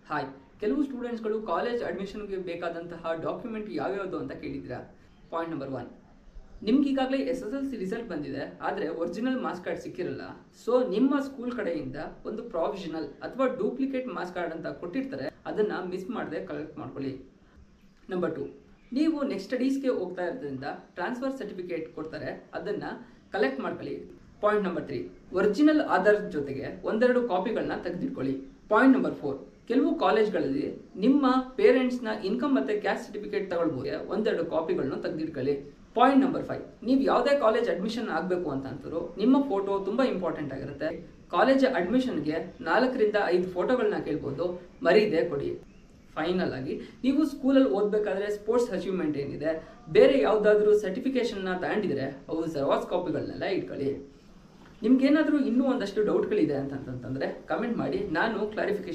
Hi, ಕೆಲವು ಸ್ಟೂಡೆಂಟ್ಸ್ಗಳು college ಅಡ್ಮಿಷನ್ಗೆ ಬೇಕಾದಂತಹ document ಯಾವ್ಯಾವುದು ಅಂತ ಕೇಳಿದ್ದೀರಾ. ಪಾಯಿಂಟ್ ನಂಬರ್ 1, ನಿಮ್ಗೆ ಈಗಾಗಲೇ SSLC ರಿಸಲ್ಟ್ ಬಂದಿದೆ, ಆದರೆ ಒರಿಜಿನಲ್ ಮಾರ್ಕ್ಸ್ ಕಾರ್ಡ್ ಸಿಕ್ಕಿರಲ್ಲ. ಸೊ ನಿಮ್ಮ ಸ್ಕೂಲ್ ಕಡೆಯಿಂದ ಒಂದು ಪ್ರಾವಿಷನಲ್ ಅಥವಾ ಡೂಪ್ಲಿಕೇಟ್ ಮಾರ್ಕ್ಸ್ ಕಾರ್ಡ್ ಅಂತ ಕೊಟ್ಟಿರ್ತಾರೆ, ಅದನ್ನ ಮಿಸ್ ಮಾಡದೆ ಕಲೆಕ್ಟ್ ಮಾಡ್ಕೊಳ್ಳಿ. ನಂಬರ್ 2, ನೀವು ನೆಕ್ಸ್ಟ್ ಸ್ಟಡೀಸ್ಗೆ ಹೋಗ್ತಾ ಇರೋದ್ರಿಂದ ಟ್ರಾನ್ಸ್ಫರ್ ಸರ್ಟಿಫಿಕೇಟ್ ಕೊಡ್ತಾರೆ, ಅದನ್ನ ಕಲೆಕ್ಟ್ ಮಾಡ್ಕೊಳ್ಳಿ. ಪಾಯಿಂಟ್ ನಂಬರ್ 3, ಒರಿಜಿನಲ್ ಆಧಾರ್ ಜೊತೆಗೆ ಒಂದೆರಡು ಕಾಪಿಗಳನ್ನ ತೆಗೆದಿಟ್ಕೊಳ್ಳಿ. ಪಾಯಿಂಟ್ ನಂಬರ್ 4, ಕೆಲವು ಕಾಲೇಜ್ಗಳಲ್ಲಿ ನಿಮ್ಮ ಪೇರೆಂಟ್ಸ್ನ ಇನ್ಕಮ್ ಮತ್ತೆ ಕ್ಯಾಸ್ಟ್ ಸರ್ಟಿಫಿಕೇಟ್ ತಗೊಳ್ಬೋದು, ಒಂದೆರಡು ಕಾಪಿಗಳನ್ನ ತೆಗೆದಿಟ್ಕೊಳ್ಳಿ. ಪಾಯಿಂಟ್ ನಂಬರ್ 5, ನೀವು ಯಾವುದೇ ಕಾಲೇಜ್ ಅಡ್ಮಿಷನ್ ಆಗಬೇಕು ಅಂತ ಅಂತಾರೋ ನಿಮ್ಮ ಫೋಟೋ ತುಂಬಾ ಇಂಪಾರ್ಟೆಂಟ್ ಆಗಿರುತ್ತೆ. ಕಾಲೇಜ್ ಅಡ್ಮಿಷನ್ಗೆ 4 ರಿಂದ 5 ಫೋಟೋಗಳನ್ನ ಕೇಳ್ಬೋದು, ಮರೀದೆ ಕೊಡಿ. ಫೈನಲ್ ಆಗಿ, ನೀವು ಸ್ಕೂಲಲ್ಲಿ ಓದಬೇಕಾದ್ರೆ ಸ್ಪೋರ್ಟ್ಸ್ ಅಚೀವ್ಮೆಂಟ್ ಏನಿದೆ, ಬೇರೆ ಯಾವುದಾದ್ರೂ ಸರ್ಟಿಫಿಕೇಶನ್ನ ತಗೊಂಡಿದ್ರೆ ಅವು ಜೆರಾಕ್ಸ್ ಕಾಪಿಗಳನ್ನೆಲ್ಲ ಇಟ್ಕೊಳ್ಳಿ. ನಿಮ್ಗೇನಾದರೂ ಇನ್ನೂ ಒಂದಷ್ಟು ಡೌಟ್ಗಳಿದೆ ಅಂತಂತಂದರೆ ಕಮೆಂಟ್ ಮಾಡಿ, ನಾನು ಕ್ಲಾರಿಫಿಕೇಶನ್